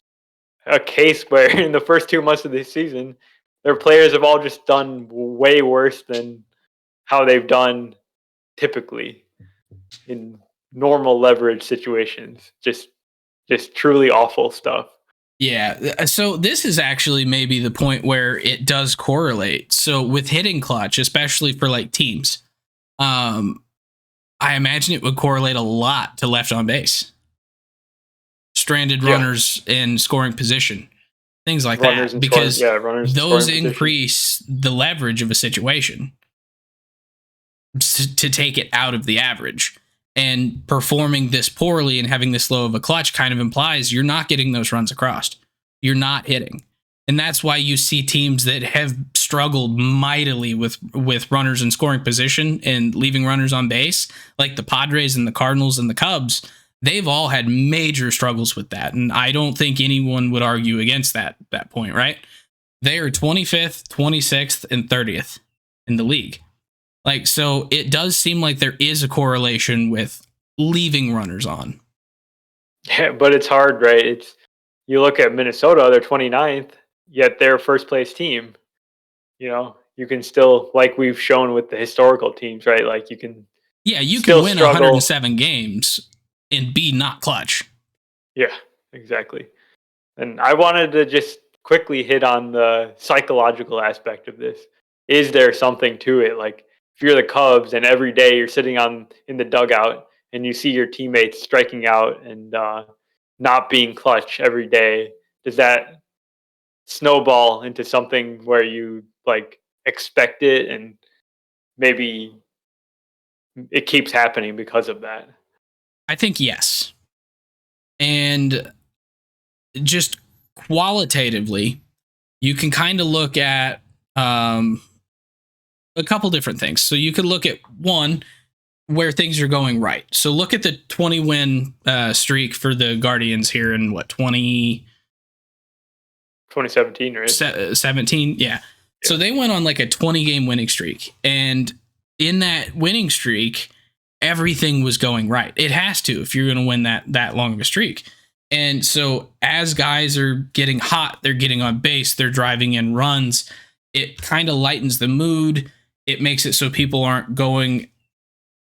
B: a case where in the first 2 months of the season, their players have all just done way worse than how they've done typically in normal leverage situations. Just truly awful stuff.
A: Yeah, so this is actually maybe the point where it does correlate. So with hitting clutch, especially for like teams, I imagine it would correlate a lot to left on base, stranded runners in scoring position, things like runners that, because those increase the leverage of a situation to take it out of the average. And performing this poorly and having this low of a clutch kind of implies you're not getting those runs across. You're not hitting. And that's why you see teams that have struggled mightily with runners in scoring position and leaving runners on base, like the Padres and the Cardinals and the Cubs. They've all had major struggles with that. And I don't think anyone would argue against that point, right? They are 25th, 26th, and 30th in the league. Like, so it does seem like there is a correlation with leaving runners on.
B: Yeah, but it's hard, right? You look at Minnesota, they're 29th, yet they're first place team. You can still, like we've shown with the historical teams, right? Like you can
A: win 107 games and be not clutch.
B: Yeah, exactly. And I wanted to just quickly hit on the psychological aspect of this. Is there something to it? Like, if you're the Cubs and every day you're sitting in the dugout and you see your teammates striking out and not being clutch every day, does that snowball into something where you like expect it and maybe it keeps happening because of that?
A: I think yes. And just qualitatively, you can kind of look at a couple different things. So you could look at one where things are going right. So look at the 20 win streak for the Guardians here in
B: 2017, right?
A: 17, yeah. So they went on like a 20 game winning streak, and in that winning streak, everything was going right. It has to if you're going to win that long of a streak. And so as guys are getting hot, they're getting on base, they're driving in runs. It kind of lightens the mood. It makes it so people aren't going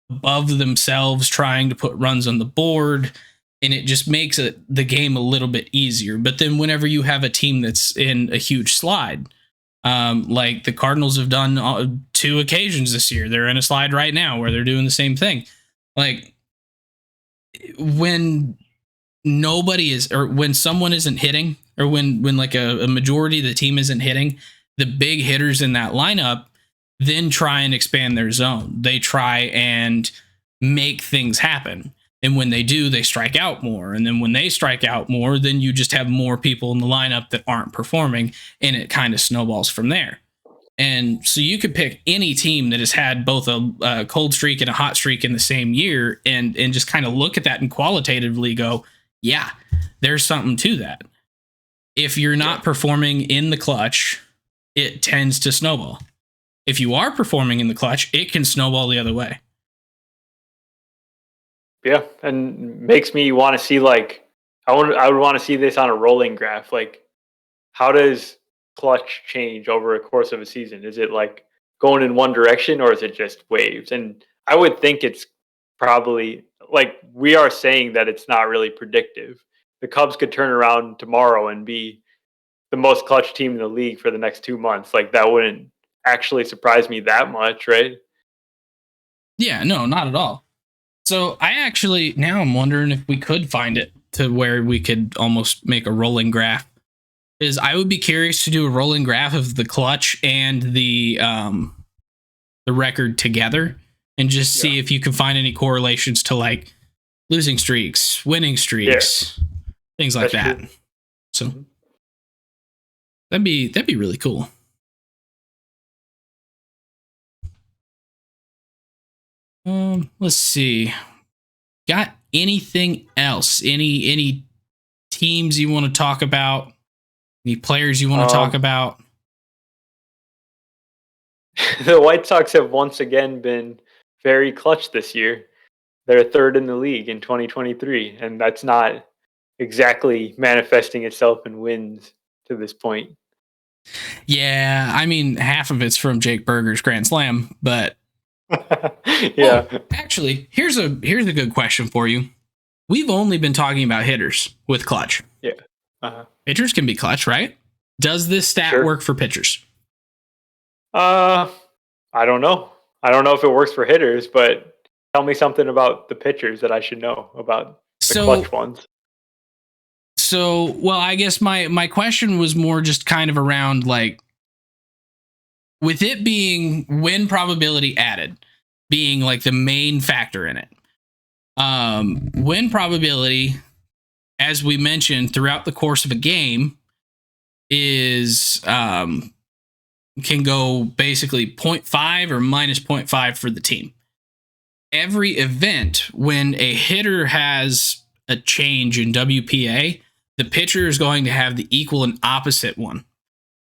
A: above themselves trying to put runs on the board, and it just makes the game a little bit easier. But then whenever you have a team that's in a huge slide, like the Cardinals have done on 2 occasions this year, they're in a slide right now where they're doing the same thing. Like when nobody is, or when someone isn't hitting, or when like a majority of the team isn't hitting, the big hitters in that lineup then try and expand their zone. They try and make things happen. And when they do, they strike out more. And then when they strike out more, then you just have more people in the lineup that aren't performing, and it kind of snowballs from there. And so you could pick any team that has had both a cold streak and a hot streak in the same year and just kind of look at that and qualitatively go, yeah, there's something to that. If you're not performing in the clutch, it tends to snowball. If you are performing in the clutch, it can snowball the other way.
B: Yeah, and makes me want to see like I would want to see this on a rolling graph. Like, how does clutch change over a course of a season? Is it like going in one direction, or is it just waves? And I would think it's probably like we are saying that it's not really predictive. The Cubs could turn around tomorrow and be the most clutch team in the league for the next 2 months. Like, that wouldn't actually surprise me that much, right?
A: Yeah, no, not at all. So now I'm wondering if we could find it to where we could almost make a rolling graph. Is I would be curious to do a rolling graph of the clutch and the record together, and just see if you can find any correlations to like losing streaks, winning streaks, things like that. True. So that'd be really cool. Let's see. Got anything else? Any teams you want to talk about? Any players you want to talk about?
B: The White Sox have once again been very clutch this year. They're third in the league in 2023, and that's not exactly manifesting itself in wins to this point.
A: Yeah, I mean, half of it's from Jake Berger's grand slam, but
B: yeah.
A: Oh, actually, here's a good question for you. We've only been talking about hitters with clutch.
B: Yeah.
A: Pitchers can be clutch, right? Does this stat work for pitchers?
B: I don't know. I don't know if it works for hitters, but tell me something about the pitchers that I should know about the clutch ones.
A: So, well, I guess my question was more just kind of around like, with it being win probability added being like the main factor in it. Win probability, as we mentioned throughout the course of a game, is can go basically 0.5 or minus 0.5 for the team. Every event when a hitter has a change in WPA, the pitcher is going to have the equal and opposite one.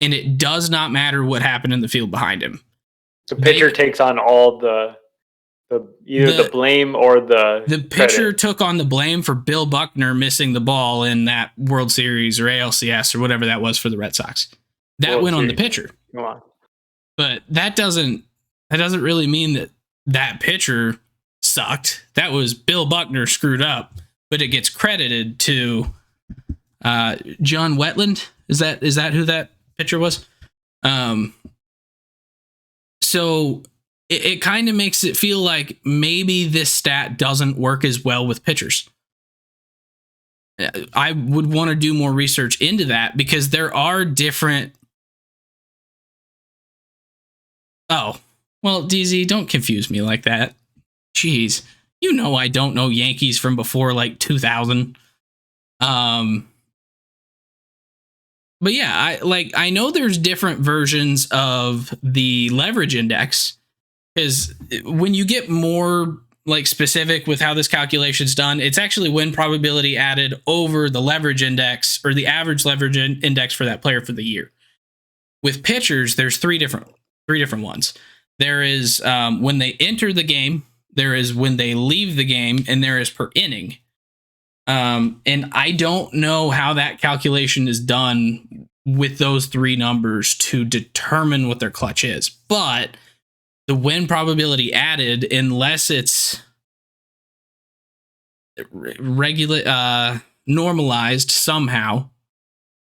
A: And it does not matter what happened in the field behind him.
B: The pitcher takes on all the blame or the
A: pitcher
B: credit.
A: Took on the blame for Bill Buckner missing the ball in that World Series or ALCS or whatever that was for the Red Sox. That World went Series. On the pitcher.
B: Come on.
A: But that doesn't really mean that pitcher sucked. That was Bill Buckner screwed up, but it gets credited to John Wetland. Is that who that pitcher was? So it kind of makes it feel like maybe this stat doesn't work as well with pitchers. I would want to do more research into that because there are different. Oh, well, DZ, don't confuse me like that. Jeez, you know I don't know Yankees from before like 2000. But yeah, I know there's different versions of the leverage index, because when you get more like specific with how this calculation is done, it's actually win probability added over the leverage index or the average leverage index for that player for the year. With pitchers, there's three different ones. There is when they enter the game, there is when they leave the game, and there is per inning. And I don't know how that calculation is done with those three numbers to determine what their clutch is. But the win probability added, unless it's normalized somehow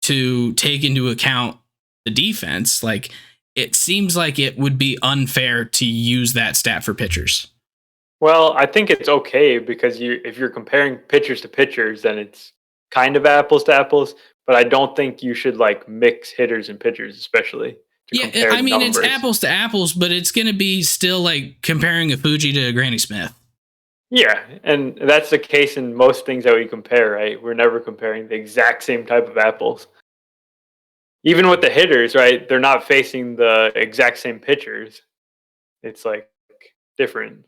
A: to take into account the defense, like it seems like it would be unfair to use that stat for pitchers.
B: Well, I think it's okay because if you're comparing pitchers to pitchers, then it's kind of apples to apples. But I don't think you should like mix hitters and pitchers, especially.
A: Yeah, I mean, numbers. It's apples to apples, but it's going to be still like comparing a Fuji to a Granny Smith.
B: Yeah, and that's the case in most things that we compare, right? We're never comparing the exact same type of apples. Even with the hitters, right? They're not facing the exact same pitchers. It's like different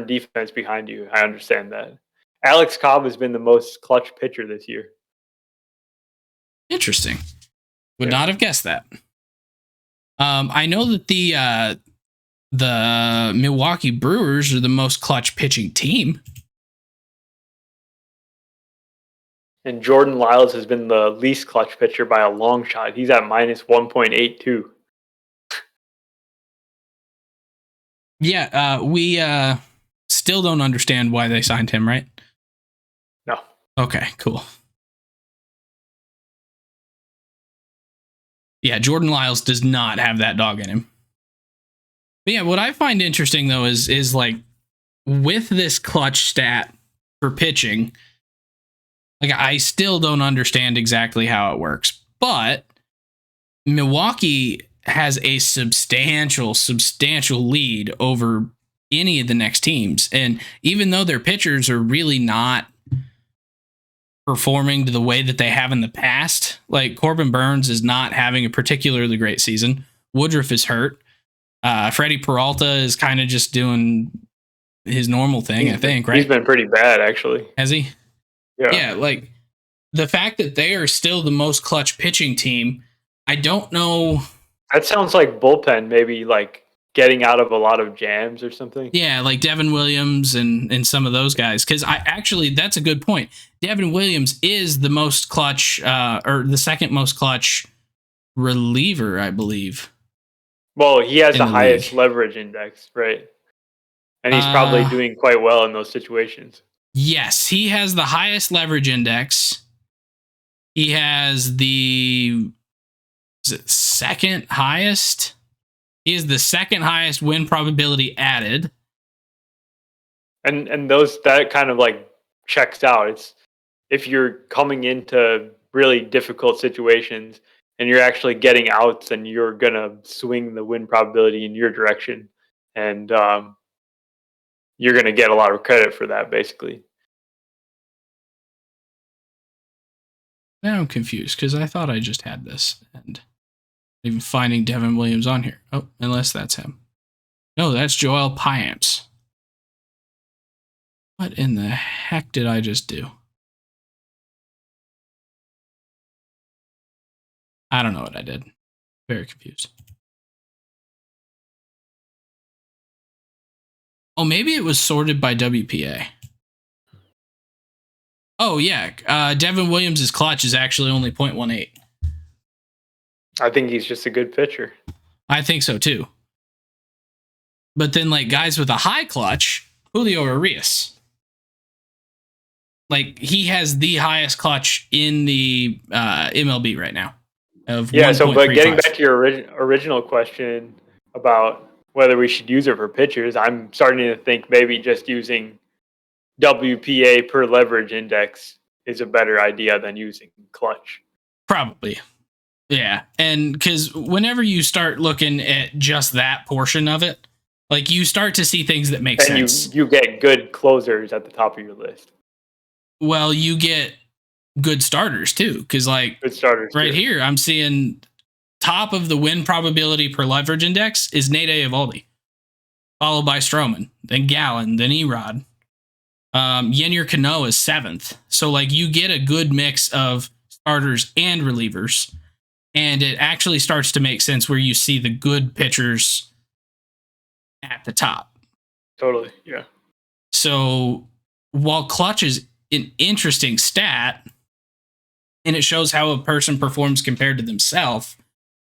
B: defense behind you. I understand that. Alex Cobb has been the most clutch pitcher this year.
A: Interesting. Would not have guessed that. I know that the Milwaukee Brewers are the most clutch pitching team.
B: And Jordan Lyles has been the least clutch pitcher by a long shot. He's at minus 1.82.
A: Yeah, we still don't understand why they signed him, right?
B: No.
A: Okay, cool. Yeah, Jordan Lyles does not have that dog in him. But yeah, what I find interesting though is like with this clutch stat for pitching, like I still don't understand exactly how it works. But Milwaukee has a substantial lead over any of the next teams. And even though their pitchers are really not performing to the way that they have in the past, like Corbin Burns is not having a particularly great season. Woodruff is hurt. Freddie Peralta is kind of just doing his normal thing, I think, right?
B: He's been pretty bad, actually.
A: Has he?
B: Yeah.
A: Yeah, like the fact that they are still the most clutch pitching team, I don't know.
B: That sounds like bullpen, maybe like getting out of a lot of jams or something.
A: Yeah, like Devin Williams and some of those guys. Because that's a good point. Devin Williams is the most clutch, or the second most clutch reliever, I believe.
B: Well, he has the highest leverage index, right? And he's probably doing quite well in those situations.
A: Yes, he has the highest leverage index. He has the second highest. He is the second highest win probability added.
B: And that kind of like checks out. It's if you're coming into really difficult situations and you're actually getting outs, and you're gonna swing the win probability in your direction, and you're gonna get a lot of credit for that, basically.
A: Now I'm confused because I thought I just had this, and even finding Devin Williams on here. Oh, unless that's him. No, that's Joel Payamps. What in the heck did I just do? I don't know what I did. Very confused. Oh, maybe it was sorted by WPA. Oh, yeah. Devin Williams' clutch is actually only 0.18.
B: I think he's just a good pitcher.
A: I think so, too. But then, like, guys with a high clutch, Julio Urias. Like, he has the highest clutch in the MLB right now. But
B: getting back to your original question about whether we should use it for pitchers, I'm starting to think maybe just using WPA per leverage index is a better idea than using clutch.
A: Probably. Yeah. And because whenever you start looking at just that portion of it, like you start to see things that make sense.
B: You get good closers at the top of your list.
A: Well, you get good starters too. Because like
B: good starters
A: right here, I'm seeing top of the win probability per leverage index is Nate Eovaldi, followed by Stroman, then Gallen, then Erod. Yennier Cano is 7th. So like you get a good mix of starters and relievers. And it actually starts to make sense where you see the good pitchers at the top.
B: Totally, yeah.
A: So while clutch is an interesting stat, and it shows how a person performs compared to themselves,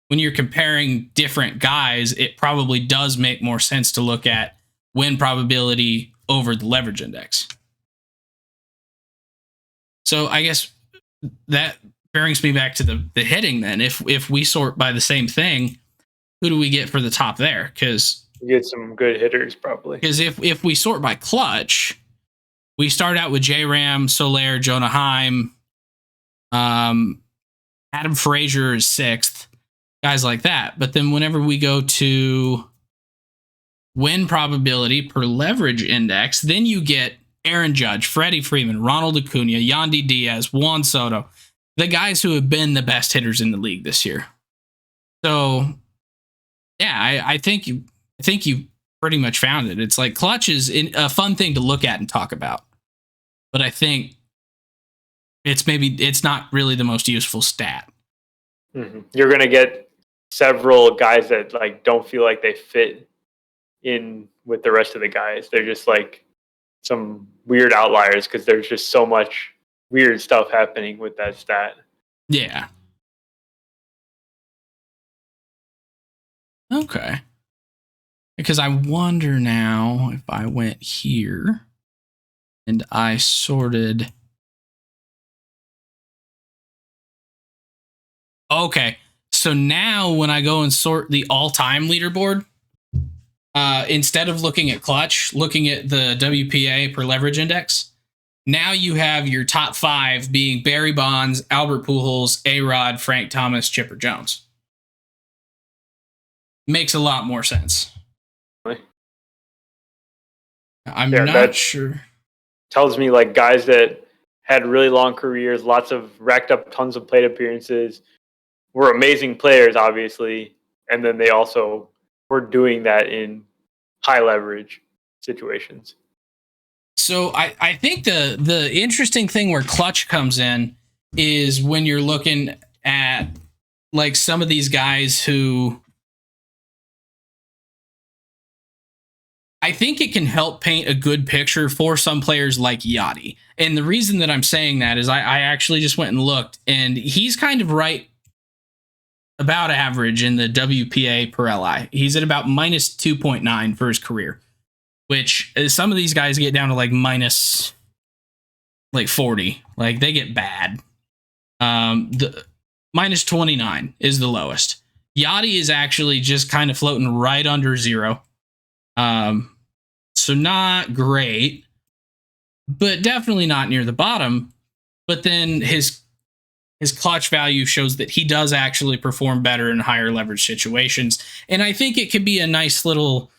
A: when you're comparing different guys, it probably does make more sense to look at win probability over the leverage index. So I guess that brings me back to the hitting then. If we sort by the same thing, who do we get for the top there? Because
B: you get some good hitters probably.
A: Because if we sort by clutch, we start out with J-Ram, Soler, Jonah Heim, Adam Frazier is 6th, guys like that. But then whenever we go to win probability per leverage index, then you get Aaron Judge, Freddie Freeman, Ronald Acuna, Yandy Diaz, Juan Soto, the guys who have been the best hitters in the league this year. So, yeah, I think you pretty much found it. It's like clutch is a fun thing to look at and talk about, but I think it's not really the most useful stat.
B: Mm-hmm. You're gonna get several guys that like don't feel like they fit in with the rest of the guys. They're just like some weird outliers because there's just so much weird stuff happening with that stat.
A: Yeah. Okay. Because I wonder now if I went here and I sorted. Okay. So now when I go and sort the all-time leaderboard, instead of looking at clutch, looking at the WPA per leverage index, now you have your top 5 being Barry Bonds, Albert Pujols, A-Rod, Frank Thomas, Chipper Jones. Makes a lot more sense. I'm not sure.
B: Tells me like guys that had really long careers, lots of racked up tons of plate appearances, were amazing players, obviously, and then they also were doing that in high leverage situations.
A: So I think the interesting thing where clutch comes in is when you're looking at like some of these guys who I think it can help paint a good picture for some players like Yachty. And the reason that I'm saying that is I actually just went and looked, and he's kind of right about average in the WPA per LI. He's at about minus 2.9 for his career, which some of these guys get down to like minus like 40. Like they get bad. The minus 29 is the lowest. Yachty is actually just kind of floating right under 0. So not great, but definitely not near the bottom. But then his clutch value shows that he does actually perform better in higher leverage situations. And I think it could be a nice little,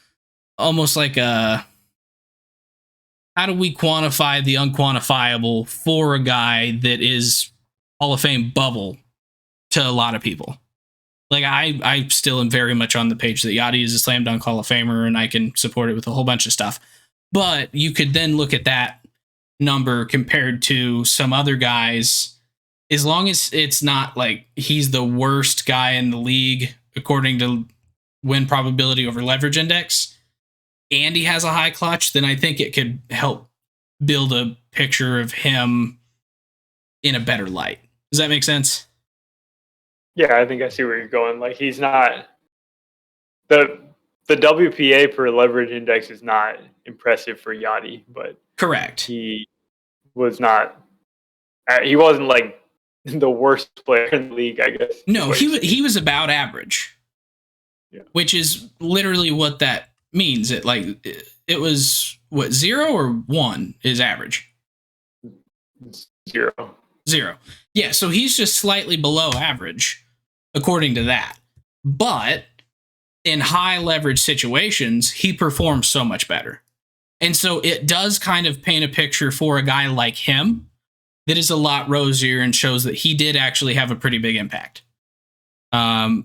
A: almost like a, how do we quantify the unquantifiable for a guy that is Hall of Fame bubble to a lot of people? Like I still am very much on the page that Yachty is a slam dunk Hall of Famer, and I can support it with a whole bunch of stuff. But you could then look at that number compared to some other guys, as long as it's not like he's the worst guy in the league according to win probability over leverage index, and he has a high clutch, then I think it could help build a picture of him in a better light. Does that make sense?
B: Yeah, I think I see where you're going. Like he's not the WPA per leverage index is not impressive for Yachty, but
A: correct.
B: He wasn't like the worst player in the league, I guess.
A: No, he was about average. Yeah. Which is literally what that means. It was what, 0 or 1 is average?
B: 0.
A: Yeah, so he's just slightly below average according to that. But in high leverage situations, he performs so much better. And so it does kind of paint a picture for a guy like him that is a lot rosier and shows that he did actually have a pretty big impact. But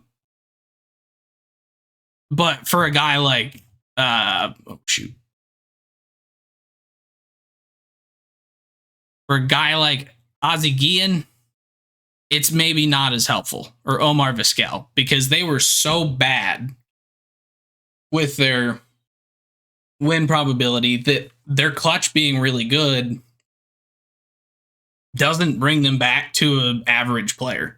A: for a guy like, for a guy like Ozzie Guillen, it's maybe not as helpful, or Omar Vizquel, because they were so bad with their win probability that their clutch being really good doesn't bring them back to an average player.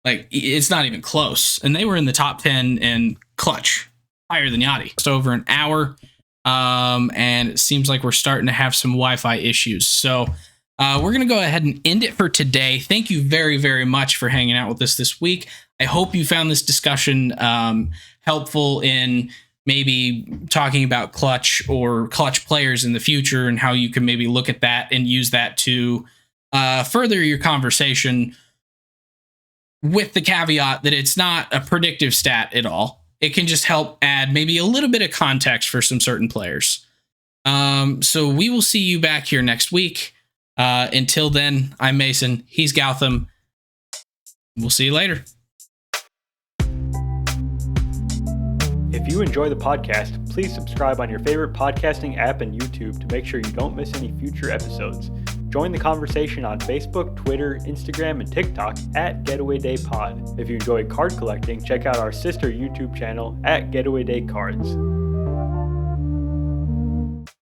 A: Like, it's not even close. And they were in the top 10 in clutch, higher than Yachty. Just over an hour, and it seems like we're starting to have some Wi-Fi issues. So we're going to go ahead and end it for today. Thank you very, very much for hanging out with us this week. I hope you found this discussion helpful in maybe talking about clutch or clutch players in the future, and how you can maybe look at that and use that to further your conversation, with the caveat that it's not a predictive stat at all. It can just help add maybe a little bit of context for some certain players. So we will see you back here next week. Until then, I'm Mason. He's Gautam. We'll see you later.
B: If you enjoy the podcast, please subscribe on your favorite podcasting app and YouTube to make sure you don't miss any future episodes. Join the conversation on Facebook, Twitter, Instagram, and TikTok at Getaway Day Pod. If you enjoy card collecting, check out our sister YouTube channel at Getaway Day Cards.